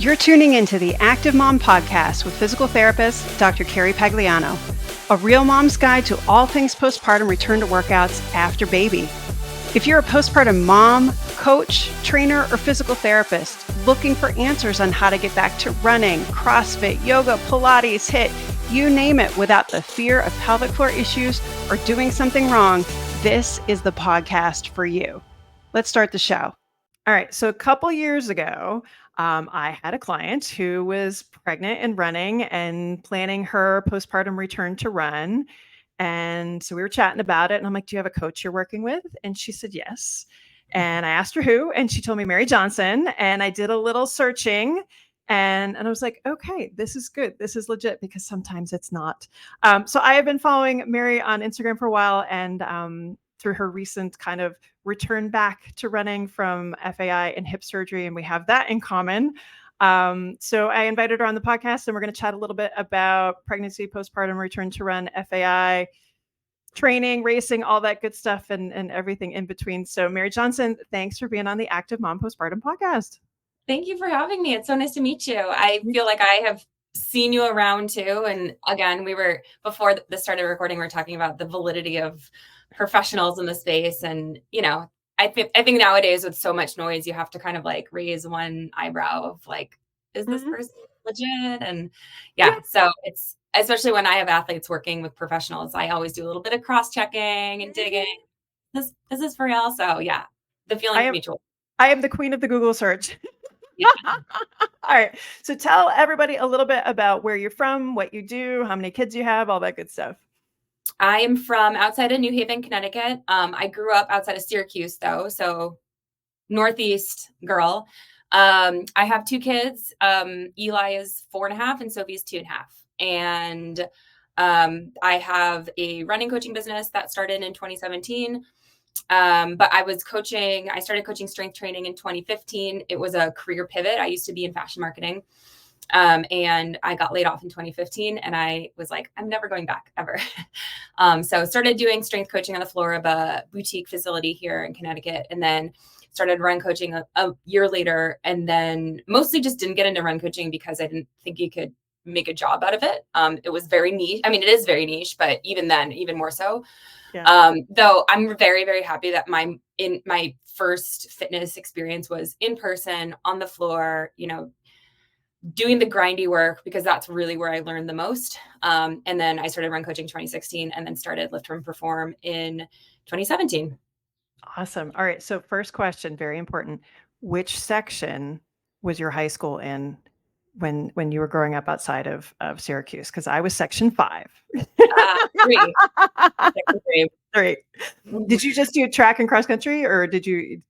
You're tuning into the Active Mom Podcast with physical therapist, Dr. Carrie Pagliano, a real mom's guide to all things postpartum return to workouts after baby. If you're a postpartum mom, coach, trainer, or physical therapist looking for answers on how to get back to running, CrossFit, yoga, Pilates, HIIT, you name it, without the fear of pelvic floor issues or doing something wrong, this is the podcast for you. Let's start the show. All right. So a couple years ago, I had a client who was pregnant and running and planning her postpartum return to run. And so we were chatting about it. And I'm like, do you have a coach you're working with? And she said, yes. And I asked her who, and she told me Mary Johnson. And I did a little searching and I was like, okay, this is good. This is legit, because sometimes it's not. So I have been following Mary on Instagram for a while, and through her recent kind of return back to running from FAI and hip surgery, and we have that in common. So I invited her on the podcast, and we're going to chat a little bit about pregnancy, postpartum, return to run, FAI, training, racing, all that good stuff, and everything in between. So Mary Johnson, thanks for being on the Active Mom Postpartum Podcast. Thank you for having me. It's so nice to meet you. I feel like I have seen you around too. And again, before this started recording, we were talking about the validity of professionals in the space. And, I think nowadays with so much noise, you have to kind of like raise one eyebrow of like, is this person legit? And so it's, especially when I have athletes working with professionals, I always do a little bit of cross-checking and digging. Is this for real? So yeah, the feeling is mutual. I am the queen of the Google search. All right. So tell everybody a little bit about where you're from, what you do, how many kids you have, all that good stuff. I am from outside of New Haven, Connecticut. I grew up outside of Syracuse, though, so Northeast girl. I have two kids. Eli is 4.5 and Sophie's 2.5. And I have a running coaching business that started in 2017. But I started coaching strength training in 2015. It was a career pivot. I used to be in fashion marketing. And I got laid off in 2015, and I was like, I'm never going back ever. So started doing strength coaching on the floor of a boutique facility here in Connecticut, and then started run coaching a year later, and then mostly just didn't get into run coaching because I didn't think you could make a job out of it. It was very niche. I mean, it is very niche, but even then, even more so. Yeah. Though I'm very, very happy that my first fitness experience was in person on the floor, doing the grindy work, because that's really where I learned the most. And then I started run coaching 2016, and then started Lift.Run.Perform in 2017. Awesome. All right. So first question, very important. Which section was your high school in when you were growing up outside of Syracuse? Because I was section 5. 3. Three. Did you just do track and cross country, or did you?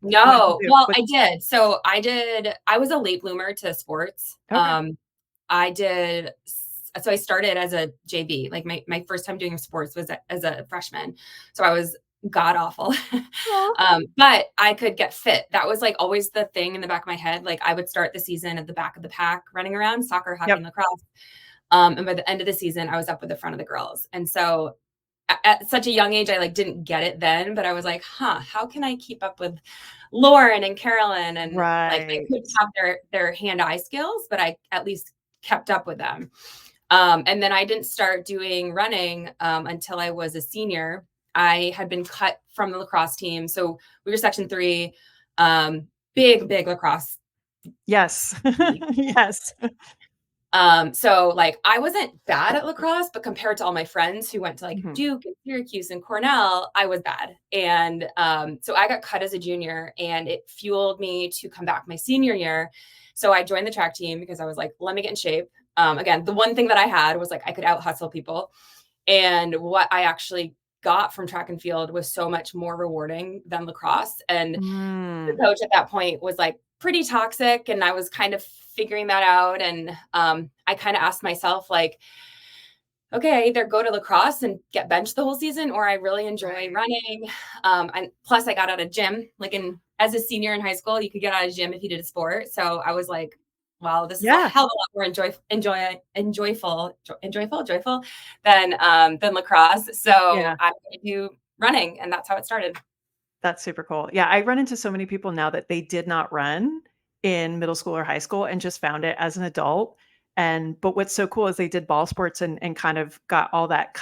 No. Well, I did. So I was a late bloomer to sports. Okay. So I started as a JV. Like my first time doing sports was as a freshman. So I was god awful. But I could get fit. That was like always the thing in the back of my head. Like I would start the season at the back of the pack running around, soccer, hockey, and lacrosse. And by the end of the season, I was up with the front of the girls. And so at such a young age, I didn't get it then, but I was like, how can I keep up with Lauren and Carolyn? And I couldn't have their hand-eye skills, but I at least kept up with them. And then I didn't start doing running until I was a senior. I had been cut from the lacrosse team. So we were section 3, big lacrosse. Yes. Yes. So I wasn't bad at lacrosse, but compared to all my friends who went to Duke and Syracuse and Cornell, I was bad. And so I got cut as a junior, and it fueled me to come back my senior year. So I joined the track team because I was like, let me get in shape. Again, the one thing that I had was I could out hustle people. And what I actually got from track and field was so much more rewarding than lacrosse. And the coach at that point was pretty toxic, and I was kind of figuring that out. And I kind of asked myself, okay, I either go to lacrosse and get benched the whole season, or I really enjoy running. And plus I got out of gym, as a senior in high school, you could get out of gym if you did a sport. So I was like, wow, this is a hell of a lot more joyful than lacrosse. So I'm going to do running, and that's how it started. That's super cool. Yeah, I run into so many people now that they did not run in middle school or high school and just found it as an adult. But what's so cool is they did ball sports and kind of got all that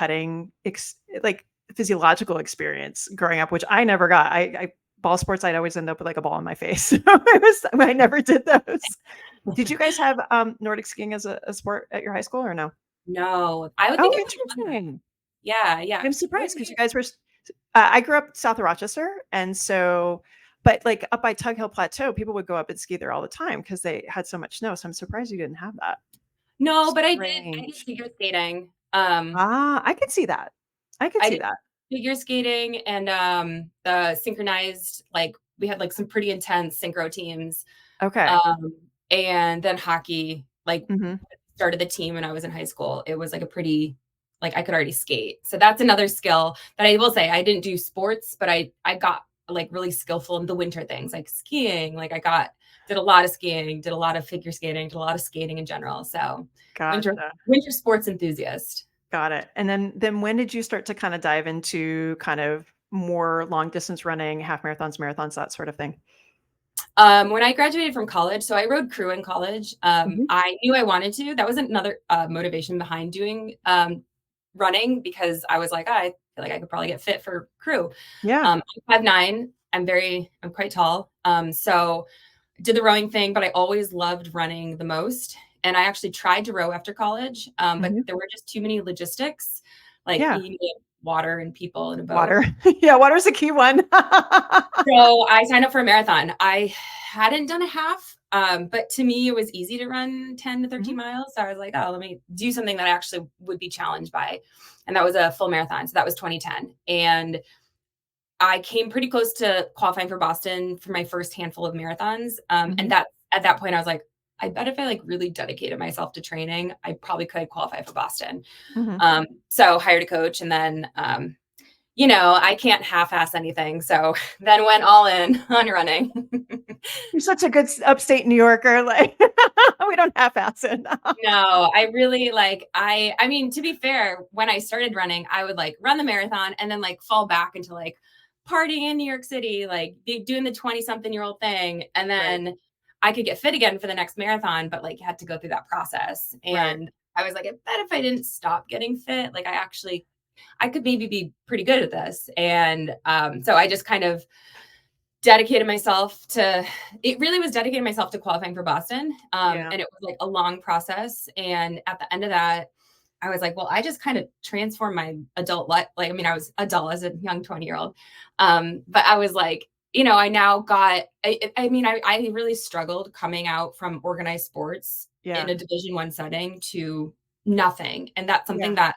like physiological experience growing up, which I never got. I ball sports, I'd always end up with like a ball in my face. I never did those. Did you guys have Nordic skiing as a sport at your high school or no? No, I would think Oh, it would be fun. interesting. Yeah, yeah. I'm What surprised do because you you guys were I grew up south of Rochester, and so but, like, up by Tug Hill Plateau, people would go up and ski there all the time because they had so much snow, so I'm surprised you didn't have that. No, but I did Strange. figure skating. I could see that. I could I see did that. figure skating and, the synchronized, like, we had, like, some pretty intense synchro teams, Okay. um, and then hockey, like, Mhm, started the team when I was in high school. It was, like, a pretty like, I could already skate. So that's another skill that I will say I didn't do sports, but I got, like, really skillful in the winter things, like skiing, like, did a lot of skiing, did a lot of figure skating, did a lot of skating in general, so winter gotcha. winter sports enthusiast. Got it. And then when did you start to kinda dive into kind of more long distance running, half marathons, that sort of thing? When I graduated from college, so I rode crew in college. Mhm. I knew I wanted to. That was another motivation behind doing running because I was like, "Ah, I feel like I could probably get fit for crew." Yeah. I'm 5'9". I'm quite tall. So did the rowing thing, but I always loved running the most. And I actually tried to row after college, but Mhm. there were just too many logistics. Like Yeah. you need water and people in a boat. Water. Yeah, water's a key one. So I signed up for a marathon. I hadn't done a half, but to me, it was easy to run 10 to Mhm, 13 miles. So I was like, oh, let me do something that I actually would be challenged by. And that was a full marathon. So that was 2010. And I came pretty close to qualifying for Boston for my first handful of marathons. And mhm, that at that point, I was like, I bet if I like really dedicated myself to training, I probably could qualify for Boston. mhm. So hired a coach and then I can't half-ass anything, so then went all in on running. You're such a good upstate New Yorker, like, we don't half-ass it. No, I really I mean, to be fair, when I started running, I would, like, run the marathon and then, like, fall back into, like, partying in New York City, like, be doing the 20-something-year-old thing, and Right, then I could get fit again for the next marathon, but, like, had to go through that process, right. and I was like, "I bet if I didn't stop getting fit, like, I could maybe be pretty good at this," and, so I just kind of dedicated myself to it really was dedicating myself to qualifying for Boston. Yeah. And it was like a long process. And at the end of that, I was like, well, I just kind of transformed my adult life. Like, I mean, I was adult as a young 20-year-old. But I was like, I now got, I mean, I really struggled coming out from organized sports in Yeah. a Division I setting to nothing. And that's something Yeah. that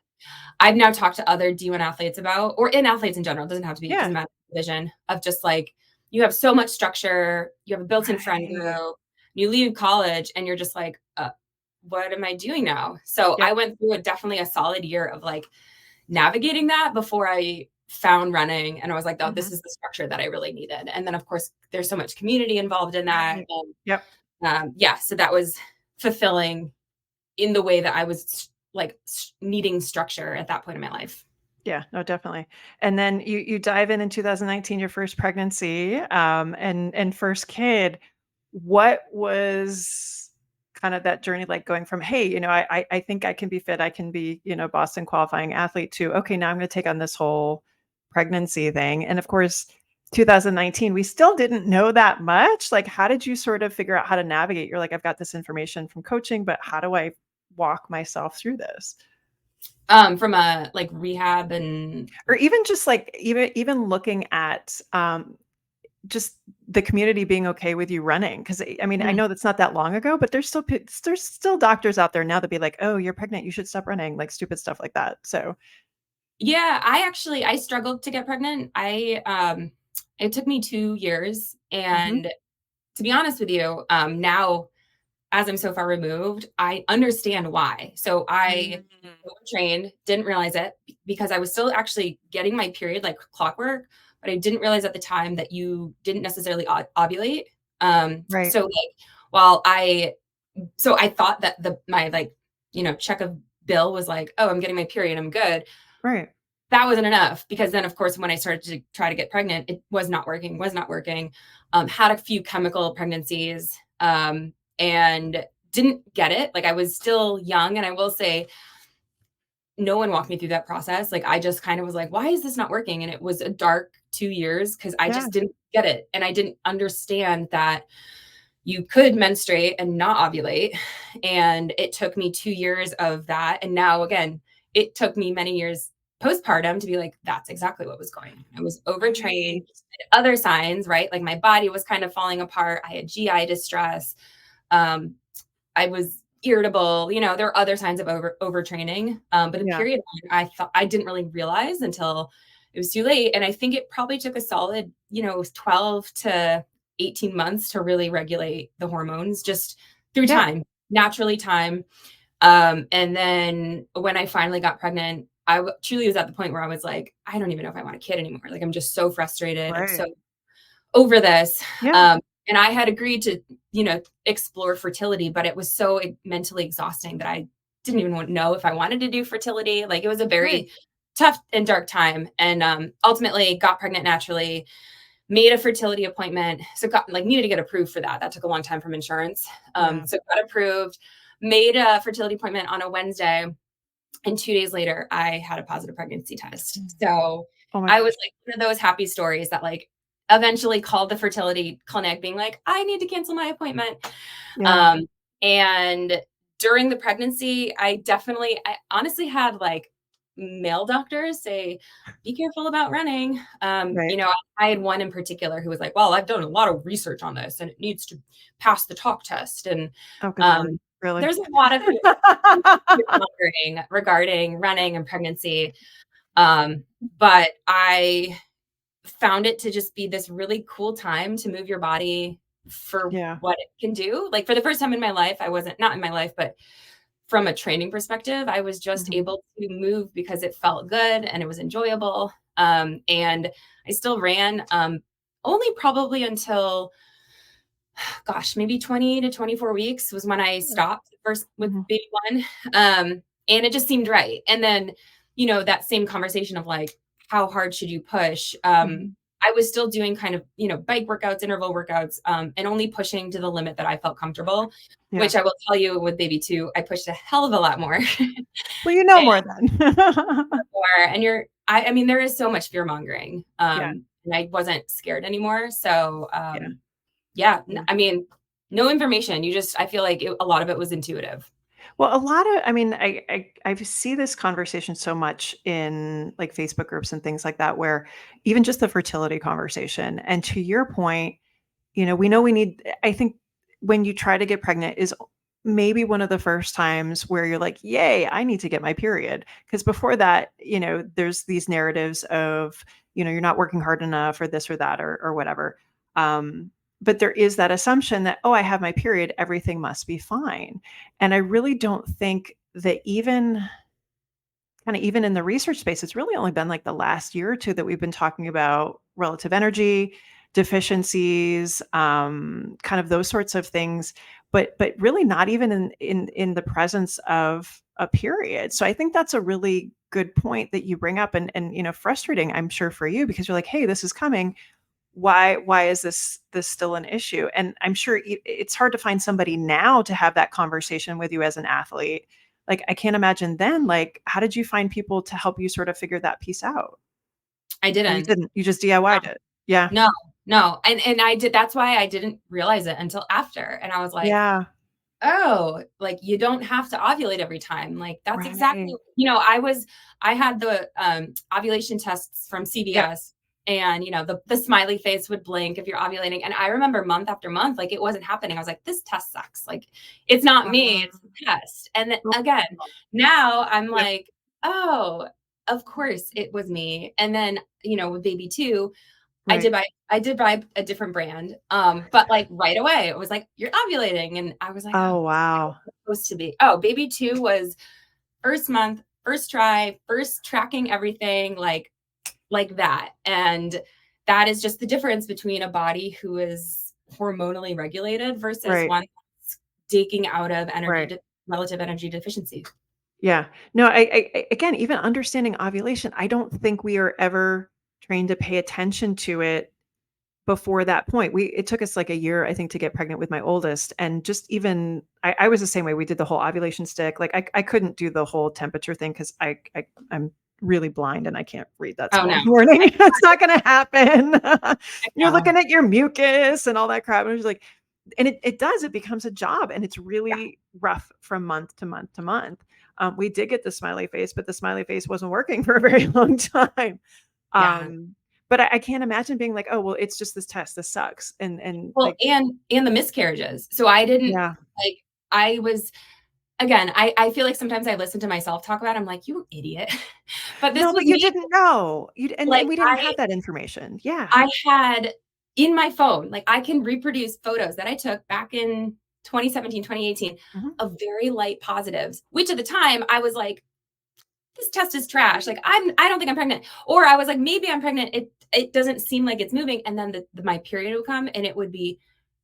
I've now talked to other D1 athletes about, or in athletes in general, it doesn't have to be, it Yeah. doesn't matter division, of just like, you have so much structure, you have a built-in friend Right. group, you leave college and you're just like, what am I doing now? So I Yep. went through definitely a solid year of like navigating that before I found running. And I was like, oh, this Mhm. is the structure that I really needed. And then of course there's so much community involved in that. Right. And Yep. yeah, so that was fulfilling in the way that I was like needing structure at that point in my life. Yeah, no, definitely. And then you dive in 2019, your first pregnancy, and first kid. What was kind of that journey like going from, "Hey, I think I can be fit, I can be, Boston qualifying athlete," to, "Okay, now I'm gonna take on this whole pregnancy thing." And of course, 2019, we still didn't know that much. Like, how did you sort of figure out how to navigate? You're like, "I've got this information from coaching, but how do I walk myself through this?" From a like rehab and Or even just like even looking at just the community being okay with you running, because I mean, I mm, know that's not that long ago, but there's still doctors out there now that be like, "Oh, you're pregnant, you should stop running," like stupid stuff like that. So yeah, I struggled to get pregnant. It took me 2 years, mhm. and to be honest with you, now as I'm so far removed, I understand why. So I Mm. trained, didn't realize it because I was still actually getting my period like clockwork, but I didn't realize at the time that you didn't necessarily ovulate. Right, So like while I so I thought that my like, check of bill was like, oh, I'm getting my period, I'm good. right. That wasn't enough because then of course when I started to try to get pregnant, it was not working. Had a few chemical pregnancies. and didn't get it. Like I was still young. And I will say, no one walked me through that process. Like I just kind of was like, why is this not working? And it was a dark 2 years because I Yeah. just didn't get it. And I didn't understand that you could menstruate and not ovulate. And it took me 2 years of that. And now, again, it took me many years postpartum to be like, that's exactly what was going on. I was overtrained, Right. other signs, right? Like my body was kind of falling apart. I had GI distress. Um, I was irritable. There are other signs of overtraining. But the Yeah. period I thought I didn't really realize until it was too late. And I think it probably took a solid, 12 to 18 months to really regulate the hormones just through Yeah. time, naturally time. And then when I finally got pregnant, truly was at the point where I was like, I don't even know if I want a kid anymore. Like, I'm just so frustrated. I'm Right. so over this. Yeah. And I had agreed to, explore fertility, but it was so mentally exhausting that I didn't even know if I wanted to do fertility. Like it was a Right. very tough and dark time. And ultimately got pregnant naturally, made a fertility appointment. So got needed to get approved for that. That took a long time from insurance. Yeah. So got approved, made a fertility appointment on a Wednesday. And 2 days later, I had a positive pregnancy test. Mm. So Oh my I was gosh. like one of those happy stories that eventually called the fertility clinic being like, I need to cancel my appointment. Yeah. Um, and during the pregnancy, I honestly had male doctors say, be careful about running. Right. I had one in particular who was like, well, I've done a lot of research on this and it needs to pass the talk test. And Oh, good Lord. um, Really? there's a lot of fear-mongering regarding running and pregnancy. But I found it to just be this really cool time to move your body for Yeah. what it can do. Like for the first time in my life, I wasn't not in my life, but from a training perspective, I was just Mhm. able to move because it felt good and it was enjoyable. And I still ran only probably until maybe 20 to 24 weeks was when I Yeah. stopped first with Mhm. baby one. And it just seemed right. And then, that same conversation of how hard should you push? Mhm. I was still doing kind of, bike workouts, interval workouts, and only pushing to the limit that I felt comfortable, Yeah. which I will tell you with baby two, I pushed a hell of a lot more. Well, you know and more then. more. And I mean, there is so much fear mongering. Yeah. And I wasn't scared anymore. So, Yeah. yeah, Yeah. I mean, no information. I feel like a lot of it was intuitive. Well, a lot of I mean, I see this conversation so much in, like, Facebook groups and things like that, where even just the fertility conversation, and to your point, we know we need I think when you try to get pregnant is maybe one of the first times where you're like, "Yay, I need to get my period." Because before that, there's these narratives of, you're not working hard enough or this or that or whatever. But there is that assumption that, "Oh, I have my period, everything must be fine." And I really don't think that even in the research space, it's really only been like the last year or 2 that we've been talking about relative energy, deficiencies, kind of those sorts of things, but really not even in the presence of a period. So I think that's a really good point that you bring up and frustrating, I'm sure, for you because you're like, "Hey, this is coming. Why is this still an issue?" And I'm sure it's hard to find somebody now to have that conversation with you as an athlete. Like, I can't imagine then, like, how did you find people to help you sort of figure that piece out? I Or you didn't. didn't, you just DIY'd it? Yeah. No, no. And I did that's why I didn't realize it until after. And I was like, Yeah. oh, you don't have to ovulate every time. Like that's exactly, Right. I had the ovulation tests from Yep. CVS and the smiley face would blink if you're ovulating. And I remember month after month, it wasn't happening. I was like, this test sucks. Like it's not me, it's the test. And then again, now I'm Yep. like, oh, of course it was me. And then, with baby two, Right. I did buy a different brand, but, right away, it was like, "You're ovulating," and I was like, "Oh, Oh, this is how wow. it's supposed to be." Oh, baby 2 was first month, first try, first tracking everything like that, and that is just the difference between a body who is hormonally regulated versus Right. one that's taking out of Right. relative energy deficiency. Yeah. No, again, even understanding ovulation, I don't think we are ever trained to pay attention to it before that point, it took us like a year, I think, to get pregnant with my oldest. And just even I was the same way. We did the whole ovulation stick. Like I couldn't do the whole temperature thing because I'm really blind and I can't read that Oh, small no. in the morning. It's not gonna happen. You're No. looking at your mucus and all that crap. And it was like, and it does, it becomes a job, and it's Yeah. really rough from month to month to month. We did get the smiley face, but the smiley face wasn't working for a very long time. Yeah. Um, but I can't imagine being like, "Oh, well, it's just this test. This sucks." And Well, like, and the miscarriages. So I didn't yeah. like I was again, I feel like sometimes I listen to myself talk about it, I'm like, "You idiot." But this No, was but you me, didn't know. And like, we didn't have that information. Yeah. I had in my phone, like, I can reproduce photos that I took back in 2017, 2018 Mhm. of very light positives, which at the time I was like, this test is trash. Like I don't think I'm pregnant. Or I was like, maybe I'm pregnant. It doesn't seem like it's moving. And then my period would come and it would be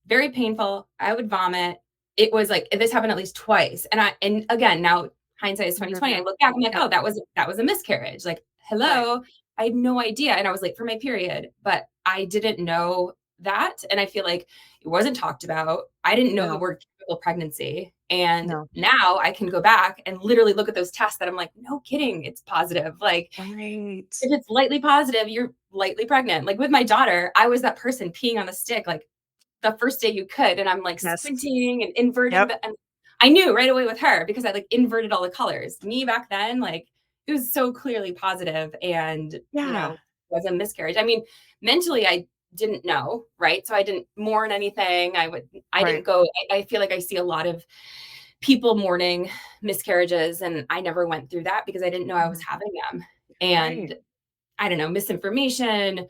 very painful. I would vomit. It was like this happened at least twice. And again, now hindsight is 2020. I Review. look back, I'm like, Yep. oh, that was a miscarriage. Like, Right. hello. I had no idea. And I was late for my period, but I didn't know that. And I feel like it wasn't talked about. I didn't know the No. word chemical pregnancy. And No. now I can go back and literally look at those tests that I'm like, no kidding, it's positive. Like, Right. if it's lightly positive, you're lightly pregnant. Like with my daughter, I was that person peeing on the stick like the first day you could. And I'm like Yes. squinting and inverting Yep. the, and I knew right away with her because I like inverted all the colors. Me back then, like it was so clearly positive and, Yeah. was a miscarriage. I mean, mentally, I didn't know, right? So I didn't mourn anything. I didn't Right. go, I feel like I see a lot of people mourning miscarriages and I never went through that because I didn't know I was Mhm. having them. Right. And I don't know, misinformation,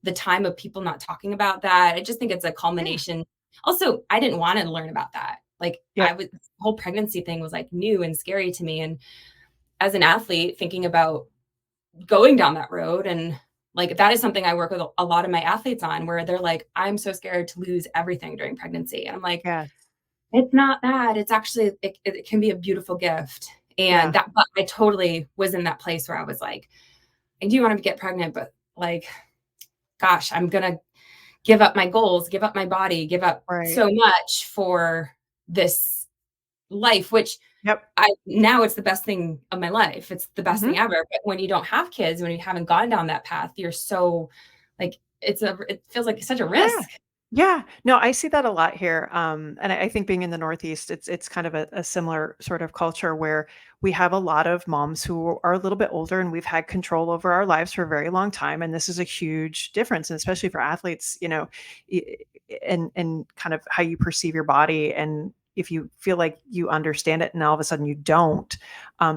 the time of people not talking about that. I just think it's a Yeah. culmination. Also, I didn't want to learn about that. Like Yep. the whole pregnancy thing was like new and scary to me. And as an athlete, thinking about going down that road and like that is something I work with a lot of my athletes on where they're like, I'm so scared to lose everything during pregnancy. And I'm like, Yes. it's not that. It's actually it can be a beautiful gift. And Yeah. that but I totally was in that place where I was like, I do want to get pregnant, but like, gosh, I'm gonna give up my goals, give up my body, give up Right. so much for this life, which Yep. I now it's the best thing of my life. It's the best Mhm. thing ever. But when you don't have kids, when you haven't gone down that path, you're so like it feels like such a Yeah. risk. Yeah. No, I see that a lot here. And I think being in the Northeast, it's kind of a similar sort of culture where we have a lot of moms who are a little bit older and we've had control over our lives for a very long time. And this is a huge difference, and especially for athletes, i- and kind of how you perceive your body. And if you feel like you understand it and all of a sudden you don't,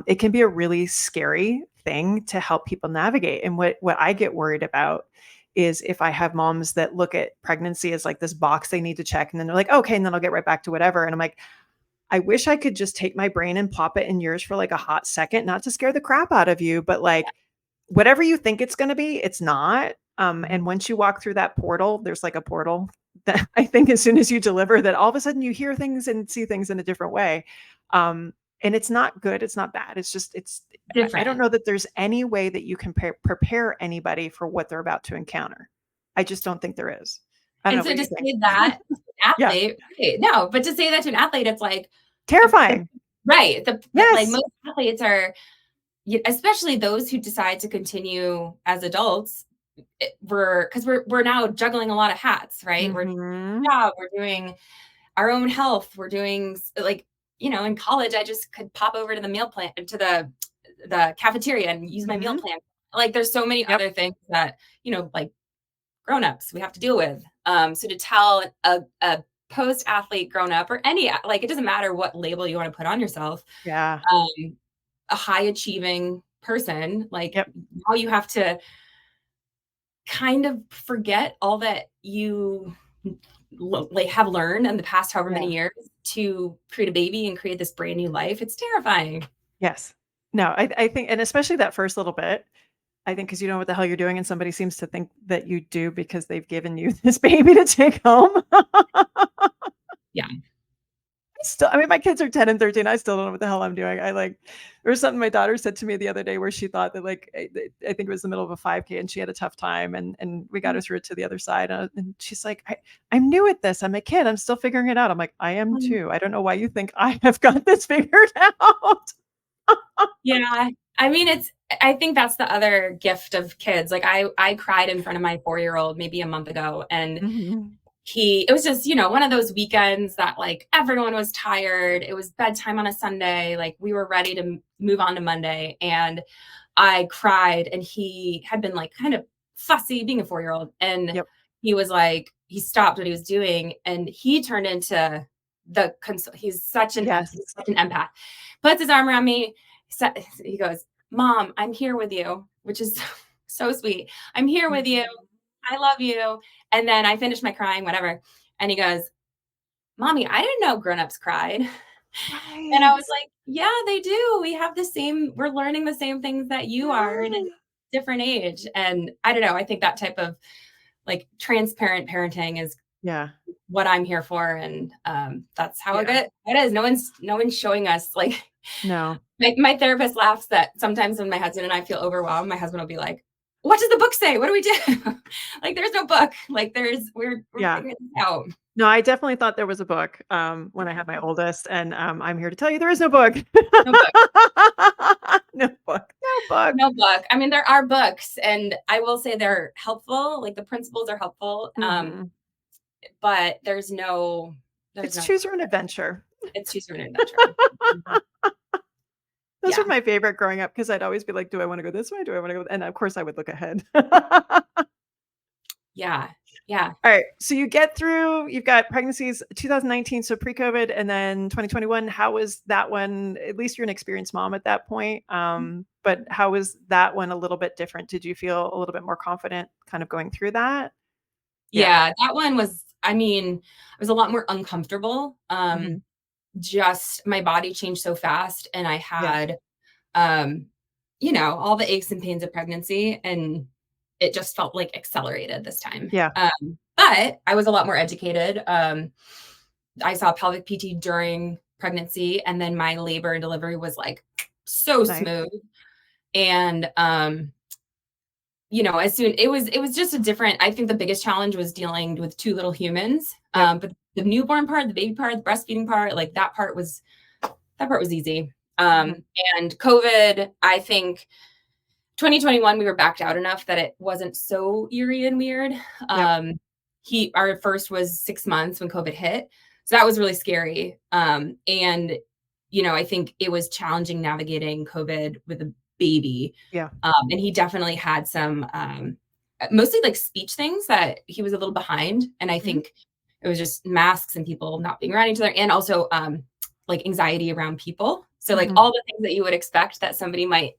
it can be a really scary thing to help people navigate. And what I get worried about is if I have moms that look at pregnancy as like this box they need to check, and then they're like, okay, and then I'll get right back to whatever. And I'm like, I wish I could just take my brain and pop it in yours for like a hot second, not to scare the crap out of you, but like whatever you think it's going to be, it's not. And Mhm. once you walk through that portal, there's like a portal that I think as soon as you deliver that all of a sudden you hear things and see things in a different way. And it's not good. It's not bad. It's just, I don't Different. know that there's any way that you can prepare anybody for what they're about to encounter. I just don't think there is. I don't And know. so What do to you think? say that to an Yeah. athlete, right, no, but to say that to an athlete, it's like the Terrifying. right, like Yes. most athletes are, especially those who decide to continue as adults, we're now juggling a lot of hats, right? We're doing Hmm. a job, we're doing our own health, we're doing like, in college, I just could pop over to the meal plan to the cafeteria and use my meal Hmm. plan. Like there's so many Yep. other things that, like grown-ups we have to deal with. So to tell a post-athlete grown-up or any like it doesn't matter what label you want to put on yourself, Yeah. um, a high achieving person, like Yep. now you have to kind of forget all that you like have learned in the past however Yeah. many years to create a baby and create this brand new life. It's terrifying. Yes. No, I think, and especially that first little bit, I think because you know what the hell you're doing, and somebody seems to think that you do because they've given you this baby to take home. Yeah. still, I mean, my kids are 10 and 13. I still don't know what the hell I'm doing. There was something my daughter said to me the other day where she thought that like, I think it was the middle of a 5K and she had a tough time and we got her through it to the other side. And she's like, I'm new at this. I'm a kid. I'm still figuring it out. I'm like, I am too. I don't know why you think I have got this figured out. Yeah. I mean, I think that's the other gift of kids. Like I cried in front of my 4-year-old maybe a month ago, and Mhm. it was just, one of those weekends that like everyone was tired. It was bedtime on a Sunday. Like we were ready to move on to Monday, and I cried, and he had been like kind of fussy being a 4-year-old. And Yep. he was like, he stopped what he was doing and he turned into he's such an Yes. empath. Puts his arm around me. He goes, Mom, I'm here with you, which is so sweet. I'm here with you. I love you. And then I finished my crying, whatever. And he goes, Mommy, I didn't know grown-ups cried. And I Right. was like, yeah, they do. We're learning the same things that you are in a Yeah. different age. And I don't know. I think that type of like transparent parenting is Yeah. what I'm here for. And that's how Yeah. it is. No one's showing us like, No. my therapist laughs that sometimes when my husband and I feel overwhelmed, my husband will be like, what does the book say? What do we do? Like, there's no book. Like we're Yeah. figuring this out. No, I definitely thought there was a book, when I had my oldest, and, I'm here to tell you there is no book. No book. No book. No book. No book. I mean, there are books, and I will say they're helpful. Like the principles are helpful. Mhm. But It's choose your own adventure. it's choose your own adventure. Mhm. Those were Yeah. my favorite growing up because I'd always be like, "Do I wanna go this way? Do I wanna go" and of course I would look ahead. Yeah. Yeah. Alright, so you've got pregnancies 2019, so pre-COVID, and then 2021. How was that one? At least you're an experienced mom at that point, but how was that one a little bit different? Did you feel a little bit more confident kind of going through that? Yeah. Yeah. That one was, I mean, I was a lot more uncomfortable. Mhm. Just my body changed so fast, and I Yeah. had all the aches and pains of pregnancy, and it just felt like accelerated this time. Yeah. But I was a lot more educated. I saw pelvic PT during pregnancy, and then my labor and delivery was like so Nice. smooth. And it was just a different. I think the biggest challenge was dealing with two little humans. Yep. But the newborn part, the baby part, the breastfeeding part, like that part was easy. Mhm. And COVID, I think 2021, we were backed out enough that it wasn't so eerie and weird. Yep. Our first was 6 months when COVID hit. So that was really scary. And, I think it was challenging navigating COVID with a baby. Yeah. And he definitely had some, mostly like speech things that he was a little behind. And I Mhm. think it was just masks and people not being around each other. And also, like anxiety around people. So like Mhm. all the things that you would expect that somebody might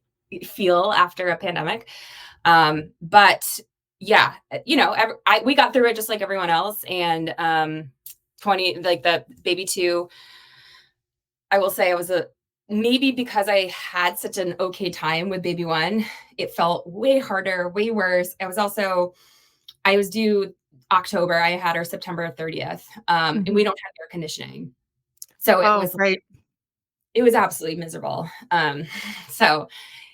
feel after a pandemic. But yeah, we got through it just like everyone else. And 20, like the baby two, I will say I was maybe because I had such an okay time with baby one, it felt way harder, way worse. I was due October. I had her September 30th. And we Mhm. don't have air conditioning. So Oh, right. it was absolutely miserable. So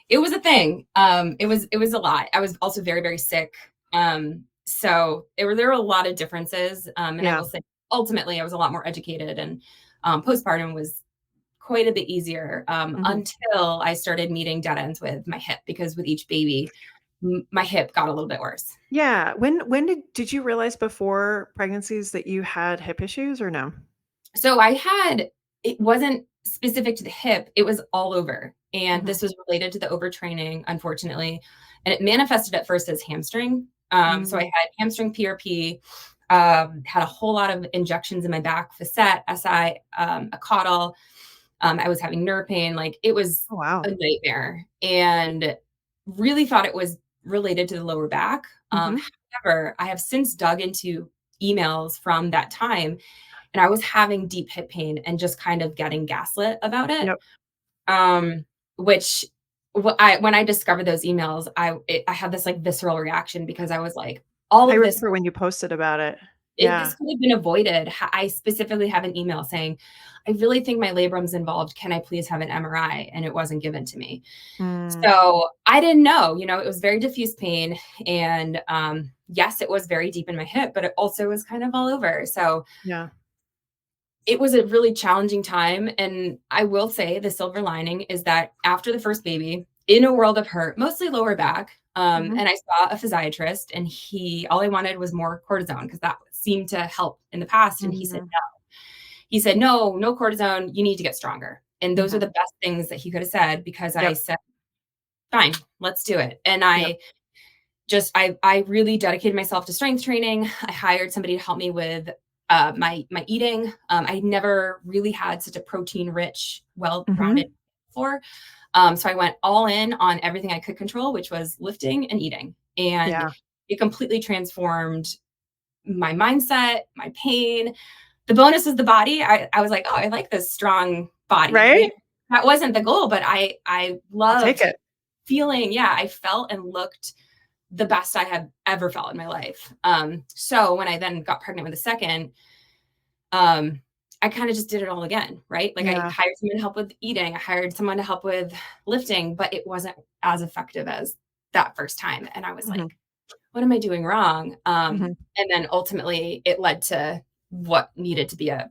it was a thing. It was a lot. I was also very, very sick. So there were a lot of differences. And I Yeah. will say, ultimately, I was a lot more educated, and postpartum was quite a bit easier Mhm. until I started meeting dead ends with my hip, because with each baby, my hip got a little bit worse. Yeah. When did you realize before pregnancies that you had hip issues or no? So it wasn't specific to the hip, it was all over. And Mhm. this was related to the overtraining, unfortunately. And it manifested at first as hamstring. So I Mm. had hamstring PRP, had a whole lot of injections in my back, facet, SI, a caudal. I was having nerve pain. Like it was Oh, wow. a nightmare, and really thought it was related to the lower back. Mhm. However, I have since dug into emails from that time, and I was having deep hip pain and just kind of getting gaslit about it. Yep. Um, which when I discovered those emails, I had this like visceral reaction, because I was like, all I of this, remember when you posted about it. This could have been avoided. I specifically have an email saying, I really think my labrum's involved. Can I please have an MRI? And it wasn't given to me. So I didn't know, it was very diffuse pain. And yes, it was very deep in my hip, but it also was kind of all over. So yeah. it was a really challenging time. And I will say the silver lining is that after the first baby, in a world of hurt, mostly lower back, and I saw a physiatrist, and all I wanted was more cortisone because that seemed to help in the past. And he said, no. He said, no cortisone. You need to get stronger. And those are the best things that he could have said, because I said, fine, let's do it. And I really dedicated myself to strength training. I hired somebody to help me with my eating. I never really had such a protein rich, well-rounded before. So I went all in on everything I could control, which was lifting and eating. And it completely transformed my mindset, my pain. The bonus is the body. I was like, oh, I like this strong body. Right? That wasn't the goal, but I loved feeling, I felt and looked the best I had ever felt in my life. So when I then got pregnant with a second, I kind of just did it all again, right? Like I hired someone to help with eating. I hired someone to help with lifting, but it wasn't as effective as that first time. And I was like, what am I doing wrong? And then ultimately it led to what needed to be a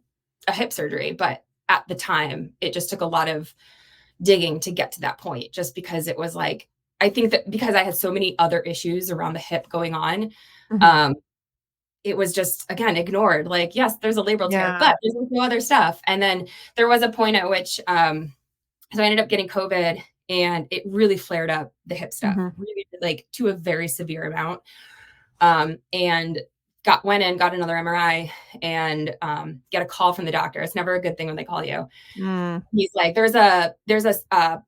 hip surgery. But at the time, it just took a lot of digging to get to that point, just because it was like, I think that because I had so many other issues around the hip going on, it was just, again, ignored. Like, yes, there's a labral tear, but there's no other stuff. And then there was a point at which, so I ended up getting COVID, and it really flared up the hip stuff, really, like to a very severe amount. And went in, got another MRI, and get a call from the doctor. It's never a good thing when they call you. He's like, there's a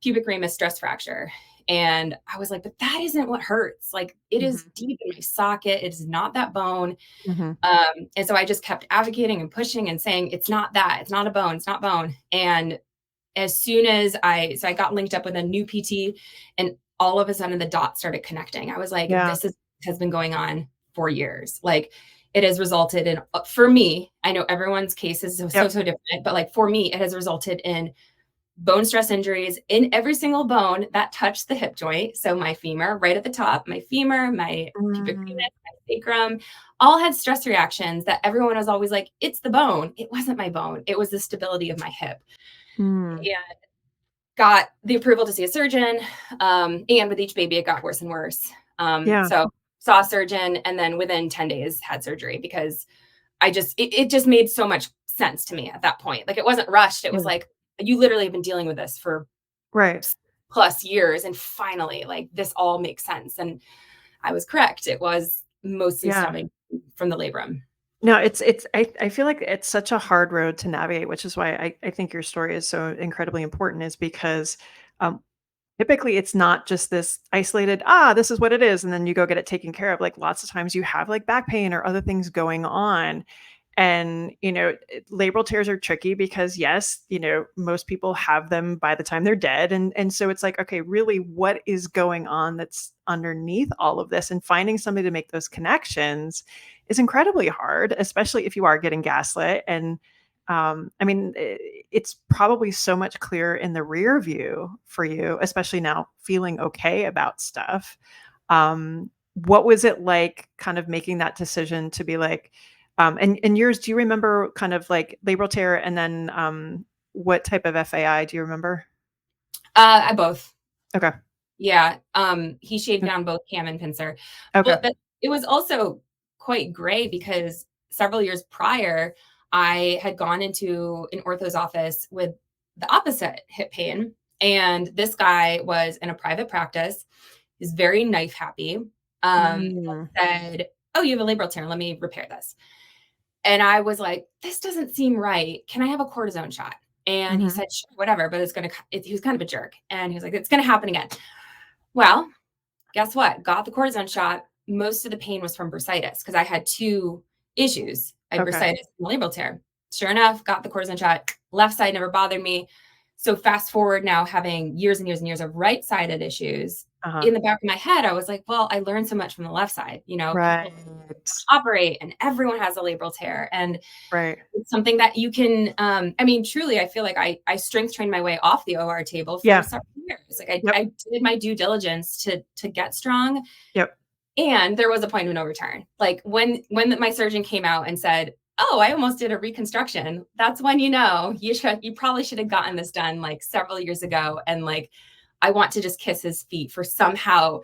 pubic ramus stress fracture. And I was like, but that isn't what hurts. Like, it is deep in my socket. It is not that bone. And so I just kept advocating and pushing and saying, it's not that. It's not a bone. It's not bone. And as soon as I got linked up with a new PT, and all of a sudden the dots started connecting. I was like, this has been going on for years. Like, it has resulted in, for me, I know everyone's case is so different, but like for me, it has resulted in bone stress injuries in every single bone that touched the hip joint. So my femur right at the top, my femur, my pubic ramus, my sacrum, all had stress reactions that everyone was always like, it's the bone. It wasn't my bone. It was the stability of my hip. And got the approval to see a surgeon. And with each baby, it got worse and worse. So saw a surgeon, and then within 10 days had surgery, because it just made so much sense to me at that point. Like, it wasn't rushed. It was like, you literally have been dealing with this for plus years. And finally, like, this all makes sense. And I was correct. It was mostly stemming from the labrum. No, I feel like it's such a hard road to navigate, which is why I think your story is so incredibly important, is because typically it's not just this isolated, this is what it is, and then you go get it taken care of. Like, lots of times you have like back pain or other things going on. And, labral tears are tricky because, yes, most people have them by the time they're dead. And so it's like, okay, really, what is going on that's underneath all of this? And finding somebody to make those connections is incredibly hard, especially if you are getting gaslit. And it's probably so much clearer in the rear view for you, especially now feeling okay about stuff. What was it like kind of making that decision to be like, and yours, do you remember kind of like labral tear, and then what type of FAI do you remember? I both. Okay. Yeah. He shaved down both cam and pincer. Okay. But it was also quite gray, because several years prior, I had gone into an ortho's office with the opposite hip pain. And this guy was in a private practice. He's very knife happy. Said, oh, you have a labral tear. Let me repair this. And I was like, this doesn't seem right. Can I have a cortisone shot? And he said, sure, whatever, but he was kind of a jerk. And he was like, it's going to happen again. Well, guess what? Got the cortisone shot. Most of the pain was from bursitis, because I had two issues. I had bursitis and labral tear. Sure enough, got the cortisone shot. Left side never bothered me. So fast forward now, having years and years and years of right-sided issues, Uh-huh. in the back of my head, I was like, well, I learned so much from the left side. Right. People operate and everyone has a labral tear. And Right. it's something that you can, I mean, truly, I feel like I strength trained my way off the OR table for Yeah. several years. Like Yep. I did my due diligence to get strong. Yep. And there was a point of no return. Like when my surgeon came out and said, "Oh, I almost did a reconstruction," that's when you probably should have gotten this done like several years ago. And like, I want to just kiss his feet for somehow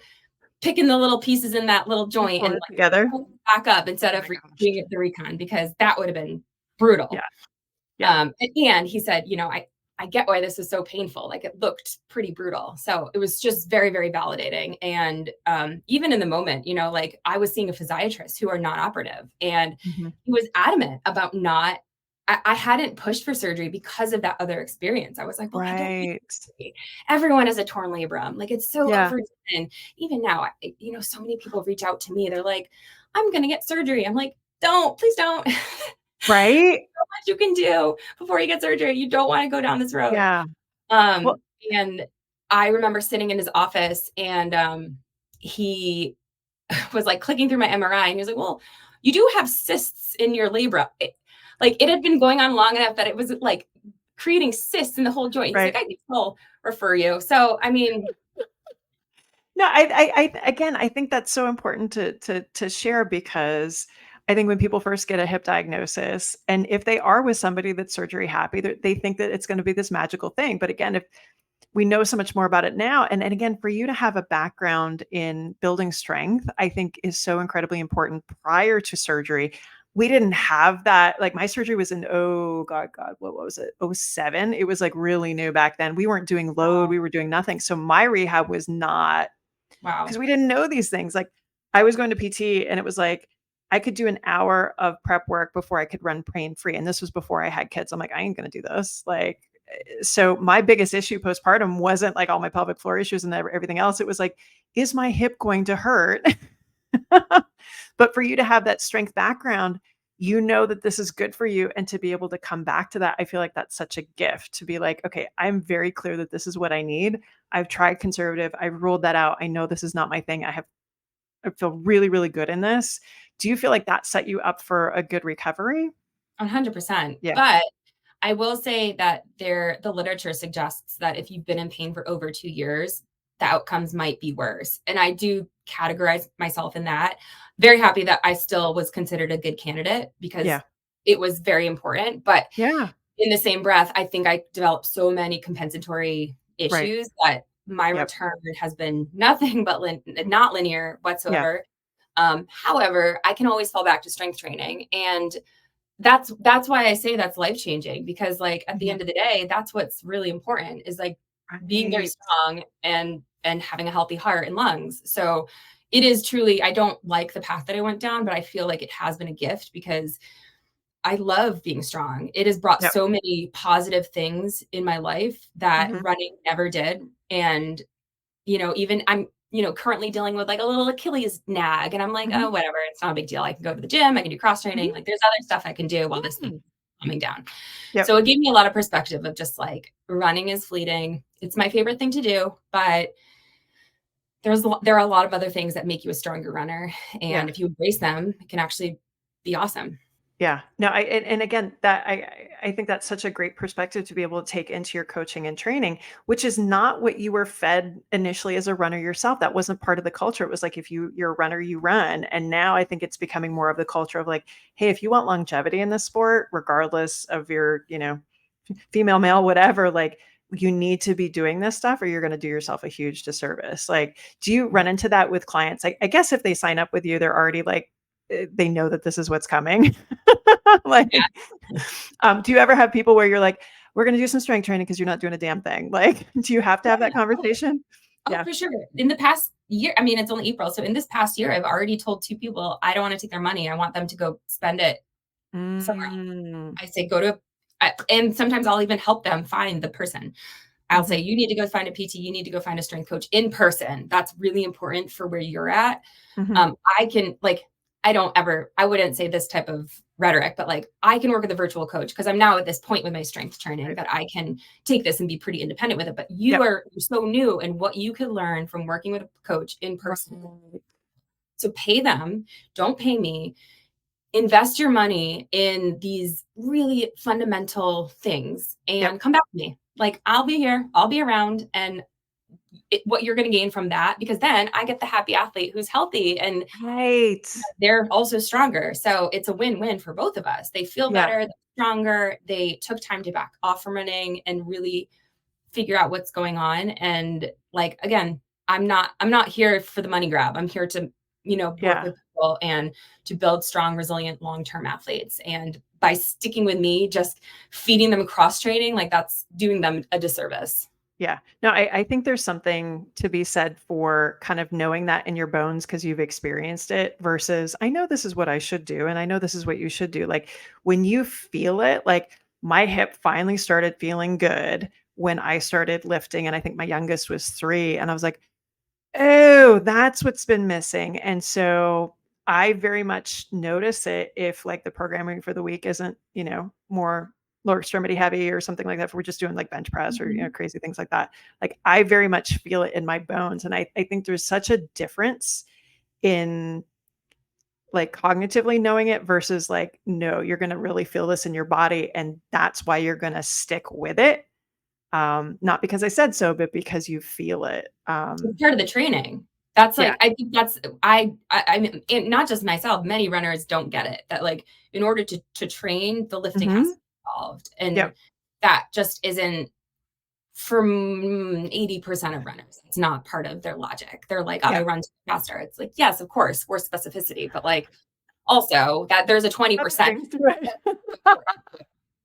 picking the little pieces in that little joint and Pull it like together. pulling it back up instead Oh of my gosh. doing the recon, because that would have been brutal. Yeah. Yeah. And he said, I get why this is so painful. Like it looked pretty brutal. So it was just very, very validating. And even in the moment, like I was seeing a physiatrist who are non-operative, and Mm-hmm. he was adamant about I hadn't pushed for surgery because of that other experience. I was like, well, I don't need Right. surgery. Everyone has a torn labrum. Like it's so Yeah. overdone. Even now, so many people reach out to me. They're like, I'm going to get surgery. I'm like, please don't. Right. So much you can do before you get surgery. You don't want to go down this road. Yeah. Well, And I remember sitting in his office, and he was like clicking through my MRI, and he was like, well, you do have cysts in your labrum. It had been going on long enough that it was like creating cysts in the whole joint. He's right. like, I can still refer you. So, I mean, No, I think that's so important to share, because I think when people first get a hip diagnosis, and if they are with somebody that's surgery happy, they think that it's going to be this magical thing. But again, if we know so much more about it now, and again, for you to have a background in building strength, I think is so incredibly important prior to surgery. We didn't have that. Like my surgery was in, oh God, what was it? '07. It was like really new back then. We weren't doing load. We were doing nothing. So my rehab was not, wow. because we didn't know these things. Like I was going to PT, and it was like I could do an hour of prep work before I could run pain free. And this was before I had kids. I'm like, I ain't going to do this. Like, so my biggest issue postpartum wasn't like all my pelvic floor issues and everything else. It was like, is my hip going to hurt? But for you to have that strength background, you know that this is good for you, and to be able to come back to that, I feel like that's such a gift, to be like, okay, I'm very clear that this is what I need. I've tried conservative. I've ruled that out. I know this is not my thing. I feel really, really good in this. Do you feel like that set you up for a good recovery? 100%. Yeah. But I will say that the literature suggests that if you've been in pain for over 2 years, the outcomes might be worse. And I do categorize myself in that. Very happy that I still was considered a good candidate, because Yeah. it was very important. But Yeah. in the same breath, I think I developed so many compensatory Right. issues that my Yep. return has been nothing but not linear Yeah. whatsoever. However, I can always fall back to strength training, and that's why I say that's life changing, because like at the Mhm. end of the day, that's what's really important, is like being very Right. strong and having a healthy heart and lungs. So it is truly, I don't like the path that I went down, but I feel like it has been a gift, because I love being strong. It has brought Yep. so many positive things in my life that Mhm. running never did. And, even I'm, currently dealing with like a little Achilles nag, and I'm like, Mhm. oh, whatever. It's not a big deal. I can go to the gym. I can do cross training. Mhm. Like there's other stuff I can do while this thing Mm. is coming down. Yep. So it gave me a lot of perspective of just like running is fleeting. It's my favorite thing to do, but there are a lot of other things that make you a stronger runner. Yeah. And if you embrace them, it can actually be awesome. Yeah. No, and again, that I think that's such a great perspective to be able to take into your coaching and training, which is not what you were fed initially as a runner yourself. That wasn't part of the culture. It was like, if you're a runner, you run. And now I think it's becoming more of the culture of like, hey, if you want longevity in this sport, regardless of your, female, male, whatever, like you need to be doing this stuff, or you're going to do yourself a huge disservice. Like, do you run into that with clients? I guess if they sign up with you, they're already like, they know that this is what's coming. Like, do you ever have people where you're like, we're going to do some strength training because you're not doing a damn thing? Like, do you have to have that conversation? Oh, Yeah. for sure. In the past year, I mean, it's only April. So in this past year, I've already told 2 people, I don't want to take their money. I want them to go spend it somewhere else. Mm, I say, and sometimes I'll even help them find the person. I'll say, mhm. you need to go find a PT. You need to go find a strength coach in person. That's really important for where you're at. Mhm. I can like, I wouldn't say this type of rhetoric, but like I can work with a virtual coach because I'm now at this point with my strength training that I can take this and be pretty independent with it. But you are so new, and what you could learn from working with a coach in person. So pay them, don't pay me. Invest your money in these really fundamental things and come back to me. Like, I'll be here, I'll be around, and what you're going to gain from that, because then I get the happy athlete who's healthy and they're also stronger. So it's a win-win for both of us. They feel better, they're stronger. They took time to back off from running and really figure out what's going on. And like, again, I'm not here for the money grab. I'm here to, work with people and to build strong, resilient, long-term athletes. And by sticking with me, just feeding them cross training, like that's doing them a disservice. Yeah. No, I think there's something to be said for kind of knowing that in your bones because you've experienced it versus I know this is what I should do and I know this is what you should do. Like when you feel it, like my hip finally started feeling good when I started lifting. And I think my youngest was 3. And I was like, oh, that's what's been missing. And so I very much notice it if like the programming for the week isn't, more lower extremity heavy or something like that. If we're just doing like bench press or, crazy things like that. Like I very much feel it in my bones. And I think there's such a difference in like cognitively knowing it versus like, no, you're going to really feel this in your body. And that's why you're going to stick with it. Not because I said so, but because you feel it. It's part of the training. That's like, I think that's, I mean, not just myself, many runners don't get it, that like, in order to train, the lifting has to be involved. And that just isn't for 80% of runners. It's not part of their logic. They're like, I run faster. It's like, yes, of course, more specificity, but like also that there's a 20%.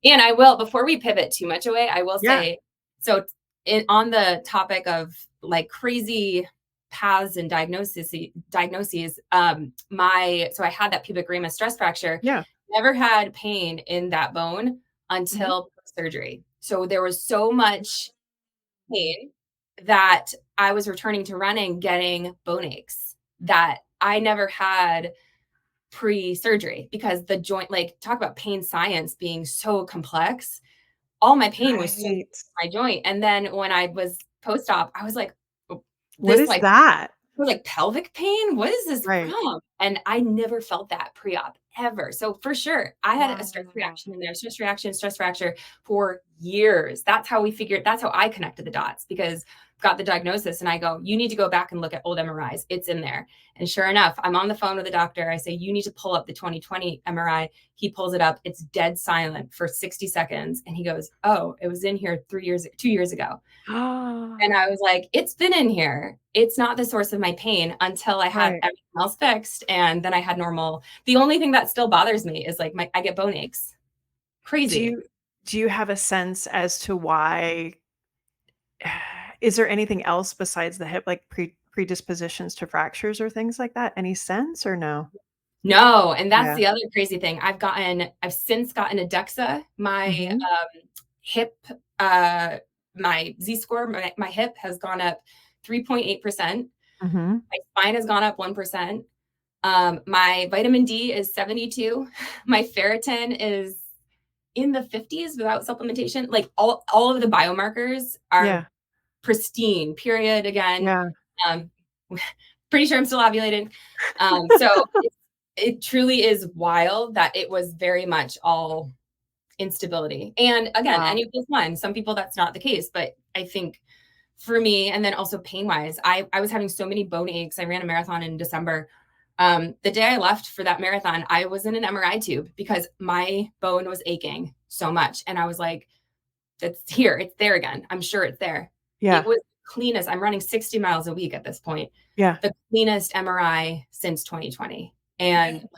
And I will, before we pivot too much away, I will say, so on the topic of like crazy paths and diagnoses, so I had that pubic ramus stress fracture. Never had pain in that bone until surgery. So there was so much pain that I was returning to running, getting bone aches that I never had pre-surgery, because the joint, like talk about pain science being so complex. All my pain was so my joint. And then when I was post-op, I was like, what is that? I was like, pelvic pain? What is this from? And I never felt that pre-op ever. So for sure, I had a stress reaction in there, stress fracture for years. That's how I connected the dots, because got the diagnosis and I go, you need to go back and look at old MRIs. It's in there. And sure enough, I'm on the phone with the doctor. I say, you need to pull up the 2020 MRI. He pulls it up. It's dead silent for 60 seconds. And he goes, oh, it was in here 2 years ago. And I was like, it's been in here. It's not the source of my pain until I had everything else fixed. And then I had normal. The only thing that still bothers me is like I get bone aches. Crazy. Do you have a sense as to why? Is there anything else besides the hip, like predispositions to fractures or things like that? Any sense or no? No. And that's the other crazy thing. I've since gotten a DEXA. My hip, my Z-score, my hip has gone up 3.8%. My spine has gone up 1%. My vitamin D is 72. My ferritin is in the 50s without supplementation. Like all of the biomarkers are pristine, period. Again, pretty sure I'm still ovulating. So it truly is wild that it was very much all instability. And again, any of this one, some people that's not the case, but I think for me, and then also pain wise, I was having so many bone aches. I ran a marathon in December. The day I left for that marathon, I was in an MRI tube because my bone was aching so much. And I was like, it's here, it's there again. I'm sure it's there. It was cleanest. I'm running 60 miles a week at this point. The cleanest MRI since 2020. And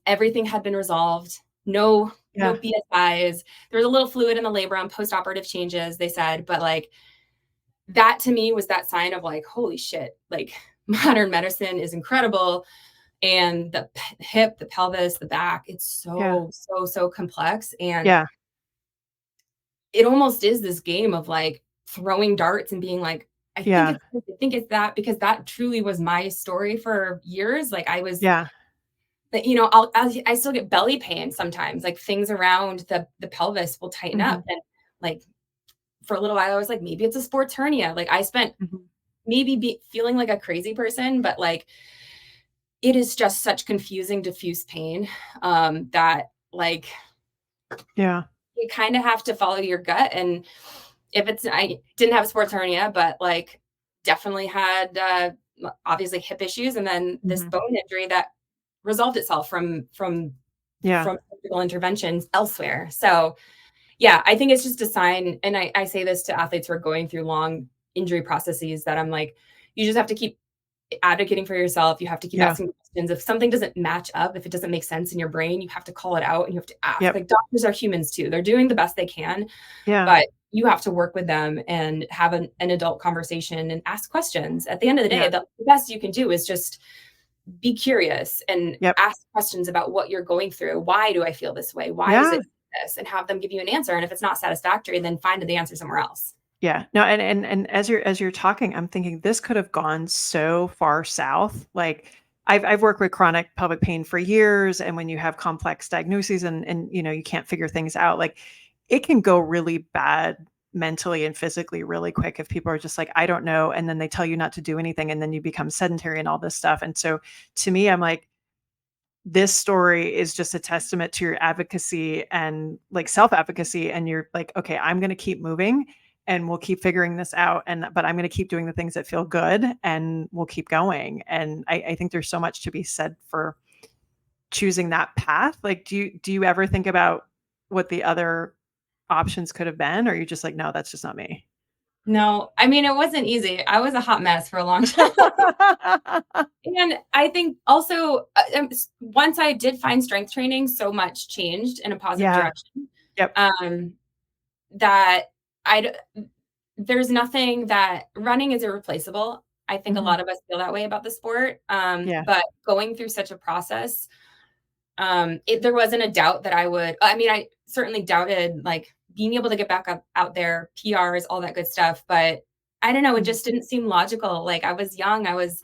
everything had been resolved. No BSIs. There was a little fluid in the labrum, post-operative changes, they said, but like that to me was that sign of like, holy shit, like modern medicine is incredible. And the hip, the pelvis, the back, it's so complex. And it almost is this game of like throwing darts and being like, I think it's that, because that truly was my story for years. Like I was you know, I still get belly pain sometimes, like things around the pelvis will tighten up. And like for a little while, I was like, maybe it's a sports hernia. Like I spent maybe feeling like a crazy person, but like it is just such confusing, diffuse pain that like Yeah. you kind of have to follow your gut. And if it's, I didn't have a sports hernia, but like definitely had obviously hip issues, and then this bone injury that resolved itself from Yeah. surgical interventions elsewhere. So yeah, I think it's just a sign. And I say this to athletes who are going through long injury processes, that I'm like, you just have to keep advocating for yourself. You have to keep Yeah. asking questions. If something doesn't match up, if it doesn't make sense in your brain, you have to call it out and you have to ask. Yep. Like doctors are humans too. They're doing the best they can, Yeah. but you have to work with them and have an adult conversation and ask questions. At the end of the day, Yeah. the best you can do is just be curious and Yep. ask questions about what you're going through. Why do I feel this way? Why is Yeah. it this? And have them give you an answer. And if it's not satisfactory, then find the answer somewhere else. Yeah. No, and as you're talking, I'm thinking this could have gone so far south. Like I've worked with chronic pelvic pain for years, and when you have complex diagnoses and you know, you can't figure things out, like it can go really bad mentally and physically really quick if people are just like, I don't know, and then they tell you not to do anything, and then you become sedentary and all this stuff. And so to me, I'm like, this story is just a testament to your advocacy and like self-advocacy, and you're like, okay, I'm going to keep moving and we'll keep figuring this out, and but I'm going to keep doing the things that feel good and we'll keep going. And I think there's so much to be said for choosing that path. Like do you ever think about what the other options could have been, or are you just like, no, that's just not me? No, I mean, it wasn't easy. I was a hot mess for a long time. And I think also, once I did find strength training, so much changed in a positive Yeah. direction. Yep. That I, there's nothing that running is irreplaceable. I think a lot of us feel that way about the sport. Yeah. But going through such a process, there wasn't a doubt that I certainly doubted like being able to get back up out there, PRs, all that good stuff. But I don't know, it just didn't seem logical. Like I was young, I was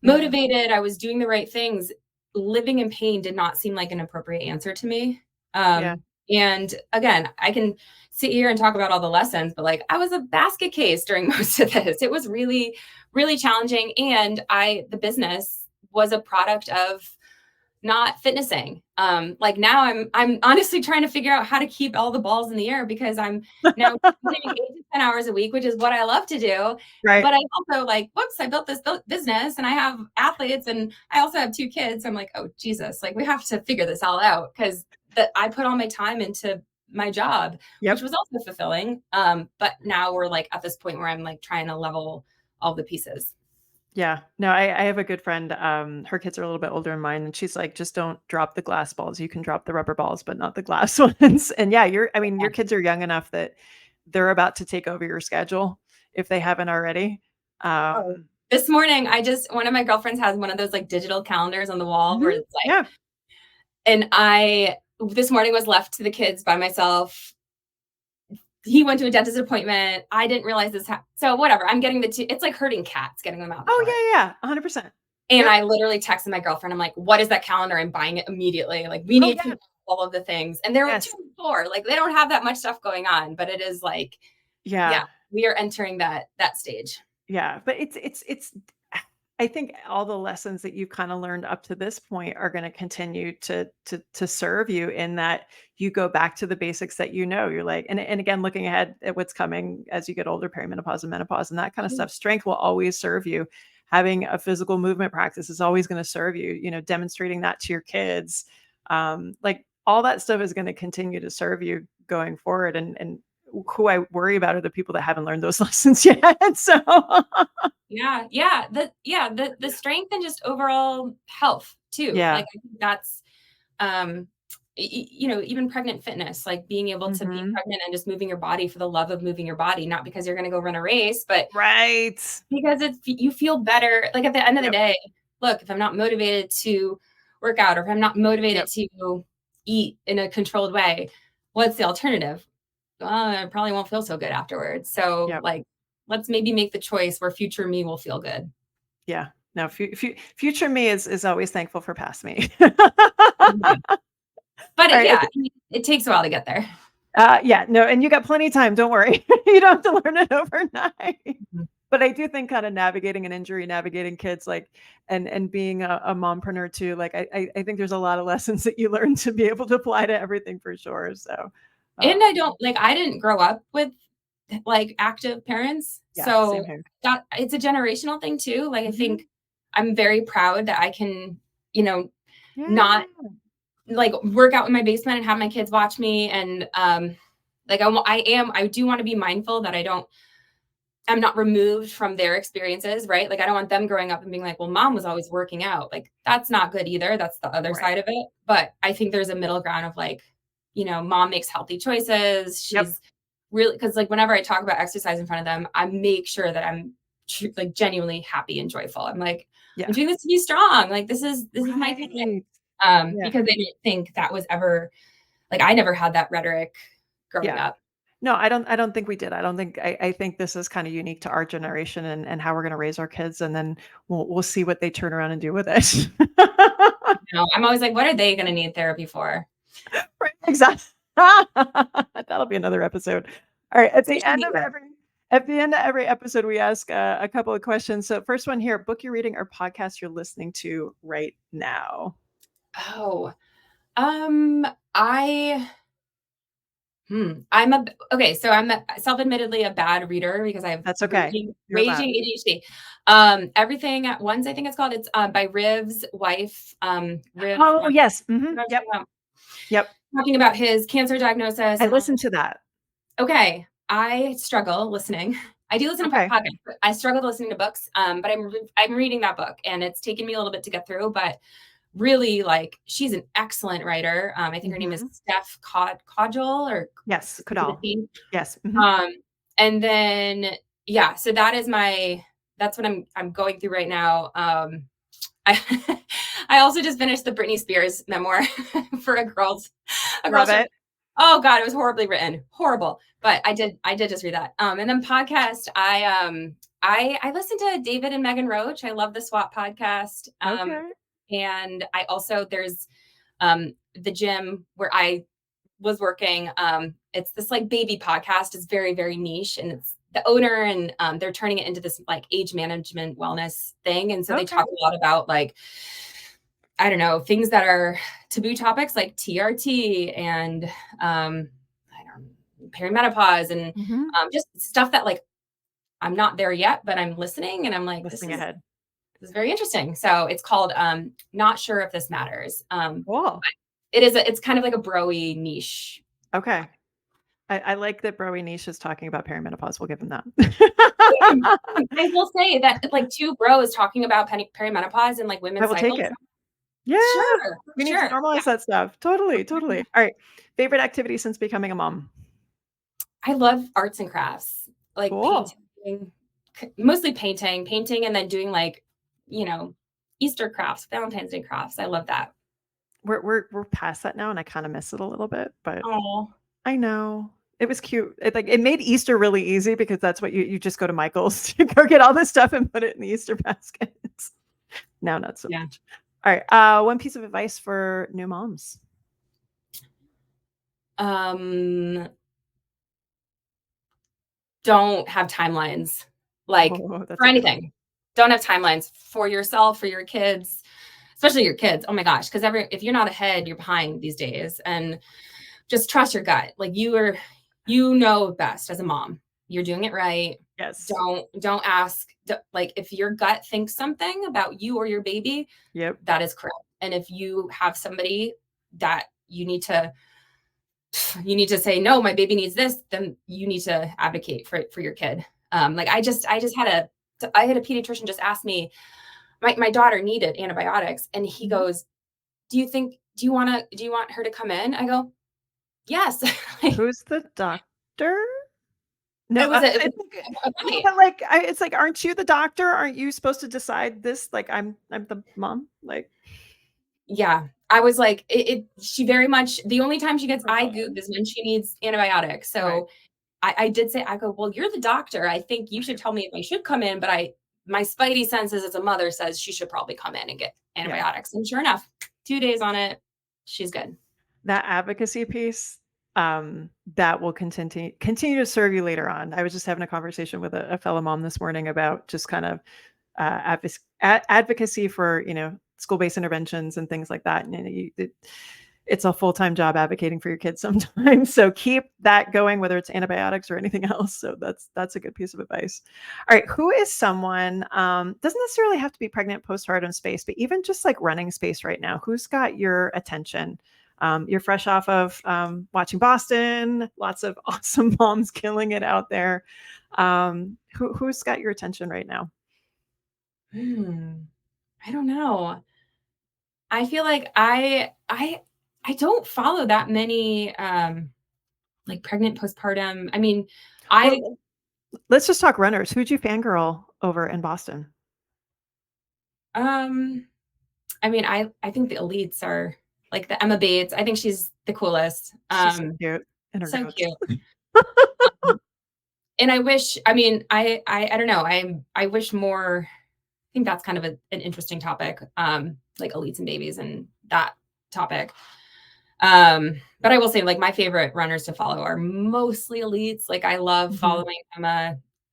motivated, I was doing the right things. Living in pain did not seem like an appropriate answer to me. Yeah. And again, I can sit here and talk about all the lessons, but like I was a basket case during most of this. It was really, really challenging. And the business was a product of not fitnessing. Like now I'm honestly trying to figure out how to keep all the balls in the air, because I'm now doing 8 to 10 hours a week, which is what I love to do. Right. But I also like, whoops, I built this business and I have athletes and I also have 2 kids. So I'm like, oh Jesus, like we have to figure this all out, because I put all my time into my job, Yep. which was also fulfilling. But now we're like at this point where I'm like trying to level all the pieces. Yeah. No, I have a good friend. Her kids are a little bit older than mine, and she's like, just don't drop the glass balls. You can drop the rubber balls, but not the glass ones. And yeah, your kids are young enough that they're about to take over your schedule if they haven't already. This morning, one of my girlfriends has one of those like digital calendars on the wall where it's like, Yeah. and this morning was left to the kids by myself. He went to a dentist appointment. I didn't realize this. So whatever, I'm getting it's like herding cats, getting them out. Oh yeah. 100%. And Yep. I literally texted my girlfriend. I'm like, what is that calendar? I'm buying it immediately. Like we need to know all of the things. And there were 2 and 4. Like they don't have that much stuff going on, but it is like, yeah, we are entering that stage. Yeah. But it's I think all the lessons that you've kind of learned up to this point are going to continue to serve you, in that you go back to the basics that you know. You're like, and again, looking ahead at what's coming as you get older, perimenopause and menopause and that kind of stuff, strength will always serve you. Having a physical movement practice is always going to serve you, you know, demonstrating that to your kids. Like all that stuff is going to continue to serve you going forward. And who I worry about are the people that haven't learned those lessons yet. So The strength and just overall health too. Yeah. Like I think that's, you know, even pregnant fitness, like being able to be pregnant and just moving your body for the love of moving your body, not because you're going to go run a race, but right, because you feel better. Like at the end of the day, look, if I'm not motivated to work out, or if I'm not motivated to eat in a controlled way, what's the alternative? I probably won't feel so good afterwards. So like, let's maybe make the choice where future me will feel good. Yeah. No, future me is always thankful for past me. Yeah. But All right. yeah, I mean, it takes a while to get there. Yeah, no, and you got plenty of time. Don't worry. You don't have to learn it overnight. Mhm. But I do think kind of navigating an injury, navigating kids, like, and being a mompreneur too. Like, I think there's a lot of lessons that you learn to be able to apply to everything for sure. So, And I didn't grow up with like active parents. yeah, same So here. that it's a generational thing too. Like I Mhm. think I'm very proud that I can, Yeah. not like work out in my basement and have my kids watch me. And like I do want to be mindful that I'm not removed from their experiences, right? Like I don't want them growing up and being like, well, mom was always working out. Like that's not good either. That's the other Right. side of it. But I think there's a middle ground of like, mom makes healthy choices. Yep. She's really, because like whenever I talk about exercise in front of them, I make sure that I'm like genuinely happy and joyful. I'm like, Yeah. I'm doing this to be strong. Like this is my thing. Right. Yeah. Because they didn't think that was ever like I never had that rhetoric growing Yeah. up. No, I don't think we did. I think this is kind of unique to our generation and how we're going to raise our kids, and then we'll see what they turn around and do with it. I'm always like, what are they going to need therapy for? Right, exactly. That'll be another episode. All right. At the end of every episode, we ask a couple of questions. So, first one here: book you're reading or podcast you're listening to right now. Oh, I I'm self-admittedly a bad reader because I have That's okay. You're allowed. raging ADHD. Everything at once, I think it's called. It's by Riv's wife. Riv. Oh yes. Yep. Um, Yep. talking about his cancer diagnosis. I And listened to that. okay, I struggle listening. I do listen to Okay. podcasts, but I struggle to listening to books. But I'm reading that book, and it's taken me a little bit to get through. But really, like, she's an excellent writer. I think her name is Steph Codgel or Yes. Kadal. Yes. and then yeah, so that's what I'm going through right now. I I also just finished the Britney Spears memoir for a girl's Love it. Oh God, it was horribly written. Horrible. But I did just read that. And then podcast, I listened to David and Megan Roach. I love the SWAT podcast. Okay. And I also there's the gym where I was working. It's this like baby podcast. It's very, very niche, and it's the owner and they're turning it into this like age management wellness thing. And so they talk a lot about like, I don't know, things that are taboo topics like TRT and I don't know, perimenopause and just stuff that like I'm not there yet, but I'm listening and I'm like, Listening ahead. This is very interesting. So it's called Not Sure If This Matters. Cool. It's kind of like a bro-y niche. Okay. I like that Broy Niche is talking about perimenopause. We'll give him that. I will say that like two bros talking about perimenopause and like women's I will cycles. take it. Yeah. Sure. We need to normalize that stuff. Totally. All right. Favorite activity since becoming a mom? I love arts and crafts, like Cool. painting, mostly painting, and then doing like, Easter crafts, Valentine's Day crafts. I love that. We're past that now, and I kind of miss it a little bit, but Oh, I know. It was cute. It made Easter really easy because that's what you just go to Michael's to go get all this stuff and put it in the Easter baskets. Now, not so much. All right. One piece of advice for new moms. Don't have timelines like for anything. Don't have timelines for yourself, for your kids, especially your kids. Oh my gosh. Because if you're not ahead, you're behind these days. And just trust your gut. Like you know best as a mom. You're doing it right. Yes. Don't ask. Like if your gut thinks something about you or your baby, yep, that is correct. And if you have somebody that you need to say, no, my baby needs this, then you need to advocate for your kid. Like I had a pediatrician just ask me, my daughter needed antibiotics, and he goes, do you want her to come in? I go, yes. Who's the doctor? No, it's like, aren't you the doctor? Aren't you supposed to decide this? Like, I'm the mom. Like, yeah, I was like, she very much, the only time she gets eye goop is when she needs antibiotics. So I did say, I go, well, you're the doctor. I think you should tell me if I should come in, but my spidey senses as a mother says she should probably come in and get Yeah. antibiotics. And sure enough, 2 days on it, she's good. That advocacy piece, that will continue to serve you later on. I was just having a conversation with a fellow mom this morning about just kind of advocacy for, school-based interventions and things like that. And it's a full-time job advocating for your kids sometimes. So keep that going, whether it's antibiotics or anything else. So that's a good piece of advice. All right. Who is someone, doesn't necessarily have to be pregnant, postpartum space, but even just like running space right now, who's got your attention? You're fresh off of watching Boston, lots of awesome moms killing it out there. Who's got your attention right now? I don't know. I feel like I don't follow that many like pregnant, postpartum. I mean, Well, let's just talk runners. Who'd you fangirl over in Boston? I mean, I think the elites are like the Emma Bates. I think she's the coolest. She's so cute. And her So goats. cute. And I wish, I mean, I don't know. I wish more. I think that's kind of an interesting topic, like elites and babies and that topic. But I will say, like, my favorite runners to follow are mostly elites. Like, I love following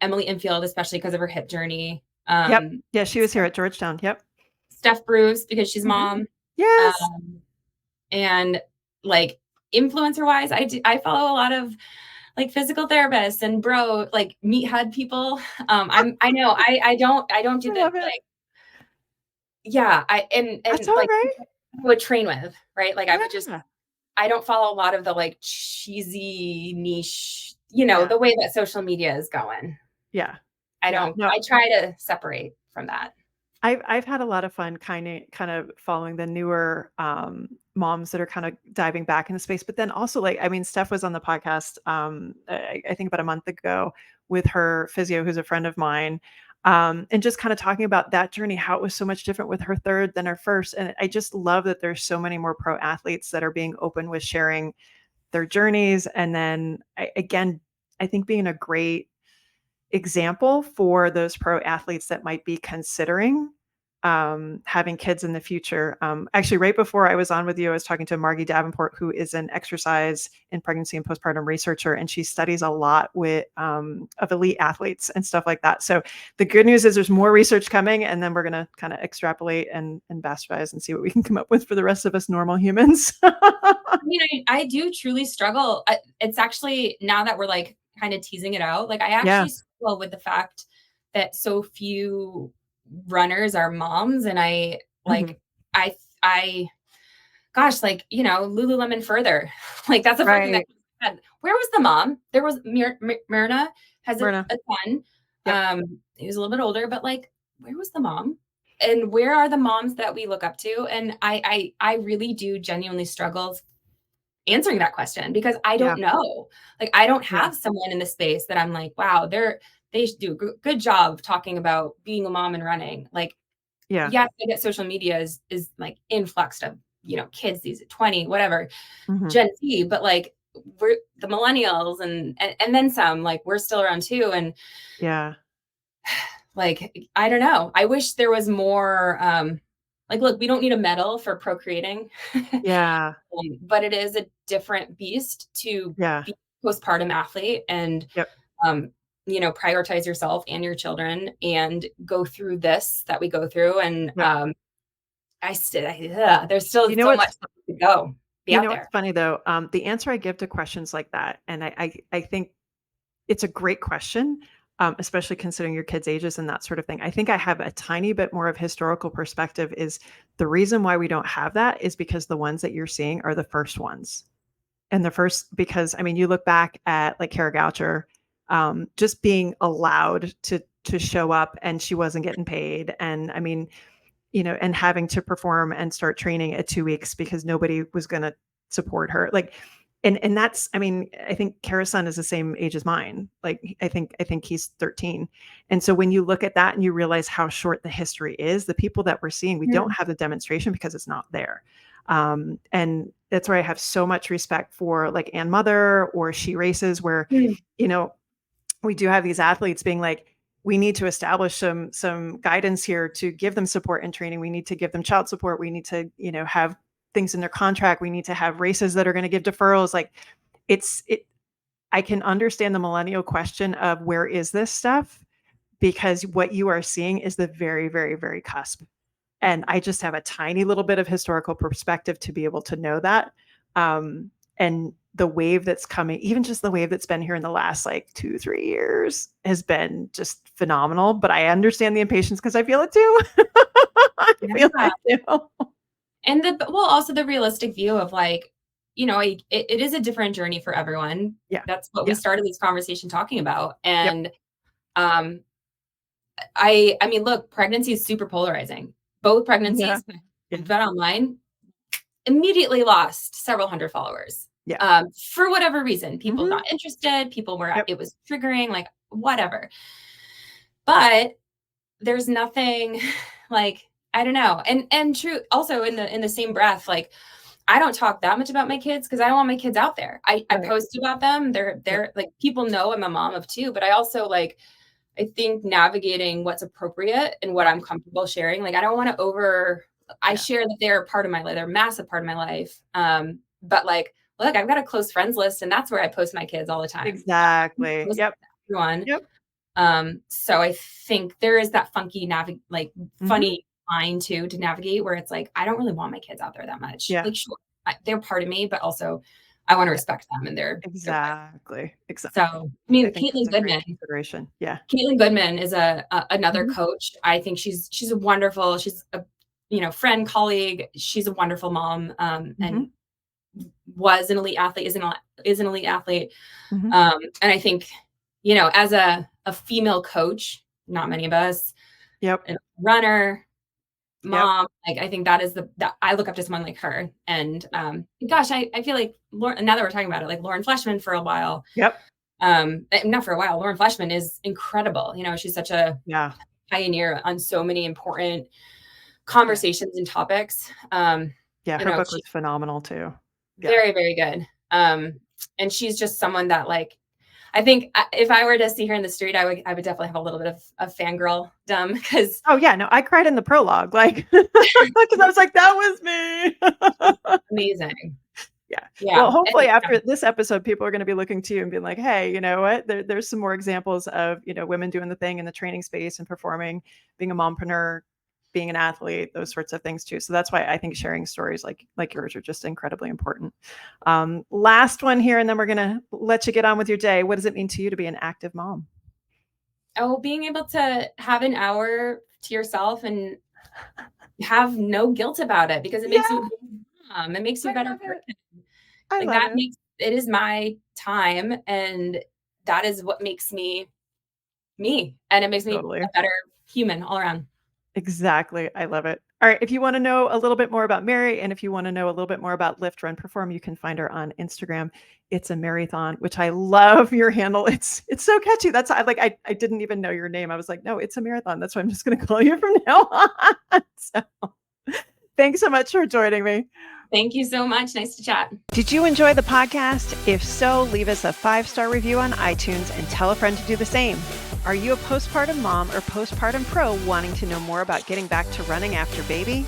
Emily Infield, especially because of her hip journey. Yep. Yeah, she was here at Georgetown. Yep. Steph Bruce, because she's mom. Yes. And like influencer wise, I follow a lot of like physical therapists and like meathead people. I know I don't do that. Like, yeah, and that's all like right. I would train with, right? Like I don't follow a lot of the like cheesy niche, the way that social media is going. Yeah. I don't. No. I try to separate from that. I've had a lot of fun kind of following the newer moms that are kind of diving back into space, but then also like, I mean, Steph was on the podcast I think about a month ago with her physio, who's a friend of mine, and just kind of talking about that journey, how it was so much different with her third than her first. And I just love that there's so many more pro athletes that are being open with sharing their journeys. And then again, I think being a great example for those pro athletes that might be considering having kids in the future. Actually, right before I was on with you, I was talking to Margie Davenport, who is an exercise in pregnancy and postpartum researcher, and she studies a lot with of elite athletes and stuff like that. So the good news is there's more research coming, and then we're going to kind of extrapolate and bastardize and see what we can come up with for the rest of us normal humans. I mean, I do truly struggle. It's actually, now that we're like kind of teasing it out, like I actually struggle with the fact that so few runners are moms. And I gosh, like, Lululemon Further, like that's the first thing that said. Where was the mom? There was Myrna has a son. He was a little bit older, but like, where was the mom? And where are the moms that we look up to? And I really do genuinely struggle answering that question, because I don't know. Like, I don't have someone in the space that I'm like, wow, they do a good job talking about being a mom and running. Like, yes, I get social media is like influx of, kids, these 20, whatever, Gen Z, but like we're the millennials and then some, like we're still around too. And like, I don't know. I wish there was more, like, look, we don't need a medal for procreating. But it is a different beast to be a postpartum athlete and, prioritize yourself and your children and go through this that we go through. And there's still so much to go. What's funny though? The answer I give to questions like that, and I think it's a great question, especially considering your kids' ages and that sort of thing. I think I have a tiny bit more of historical perspective. Is the reason why we don't have that is because the ones that you're seeing are the first ones. And because I mean, you look back at like Kara Goucher, just being allowed to show up, and she wasn't getting paid. And I mean, and having to perform and start training at 2 weeks because nobody was going to support her. Like, and that's, I mean, I think Kara's son is the same age as mine. Like, I think he's 13. And so when you look at that and you realize how short the history is, the people that we're seeing, we don't have the demonstration because it's not there. And that's where I have so much respect for like Ann Mother or She Races, where, we do have these athletes being like, we need to establish some guidance here to give them support and training. We need to give them child support. We need to, have things in their contract. We need to have races that are going to give deferrals. Like I can understand the millennial question of where is this stuff, because what you are seeing is the very, very, very cusp. And I just have a tiny little bit of historical perspective to be able to know that. And the wave that's coming, even just the wave that's been here in the last like 2-3 years, has been just phenomenal. But I understand the impatience because I feel it too. I feel Yeah. it too. And also the realistic view of like, it is a different journey for everyone. Yeah. That's what Yeah. we started this conversation talking about. And I mean, look, pregnancy is super polarizing. Both pregnancies, Yeah. bet online, immediately lost several hundred followers. Yeah. For whatever reason, people Mhm. not interested, people were, Yep. it was triggering, like whatever. But there's nothing like, I don't know. And true also in the same breath, like I don't talk that much about my kids because I don't want my kids out there. I Right. post about them. They're Yep. like, people know I'm a mom of two, but I also like, I think navigating what's appropriate and what I'm comfortable sharing. Like I don't want to I share that they're a part of my life. They're a massive part of my life. But like, look, I've got a close friends list and that's where I post my kids all the time. Exactly. Post Yep. everyone. Yep. So I think there is that funky Mhm. funny line too to navigate where it's like, I don't really want my kids out there that much. Yeah. Like, sure, they're part of me, but also I want to Yeah. respect them and their Exactly. So, Exactly. I mean, I think that's Caitlin a great Goodman. consideration. Yeah. Caitlin Goodman is another Mhm. coach. I think she's a wonderful, she's a friend, colleague. She's a wonderful mom, and Mhm. was an elite athlete, is an elite athlete. Mhm. And I think, as a female coach, not many of us, Yep. and runner, Yep. mom, like I think that I look up to someone like her. And gosh, I feel like Lauren, now that we're talking about it, like Lauren Fleshman for a while. Yep. Not for a while. Lauren Fleshman is incredible. She's such a Yeah. pioneer on so many important conversations and topics. Yeah. Her book was She's phenomenal too. Yeah. very, very good. And she's just someone that like, I think if I were to see her in the street, I would definitely have a little bit of fangirl dumb because Oh yeah. No, I cried in the prologue, like, because I was like, that was me. amazing. Yeah. Yeah. Well, hopefully And, after this episode, people are going to be looking to you and being like, hey, you know what? There's some more examples of, women doing the thing in the training space and performing, being a mompreneur, being an athlete, those sorts of things too. So that's why I think sharing stories like yours are just incredibly important. Last one here, and then we're going to let you get on with your day. What does it mean to you to be an active mom? being able to have an hour to yourself and have no guilt about it because it makes you a better mom. It makes you a I better love it. person. I Like love it. it is my time and that is what makes me me. And it makes me Totally. a better human all around. Exactly. I love it. All right. If you want to know a little bit more about Mary and if you want to know a little bit more about Lift.Run.Perform, you can find her on Instagram. It's a marathon, which I love your handle. It's so catchy. That's I didn't even know your name. I was like, no, it's a marathon. That's why I'm just going to call you from now on. So, thanks so much for joining me. Thank you so much. Nice to chat. Did you enjoy the podcast? If so, leave us a 5-star review on iTunes and tell a friend to do the same. Are you a postpartum mom or postpartum pro wanting to know more about getting back to running after baby?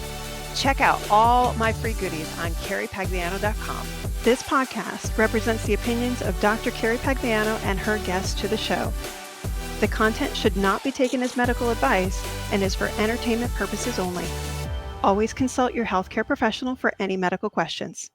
Check out all my free goodies on carriepagliano.com. This podcast represents the opinions of Dr. Carrie Pagliano and her guests to the show. The content should not be taken as medical advice and is for entertainment purposes only. Always consult your healthcare professional for any medical questions.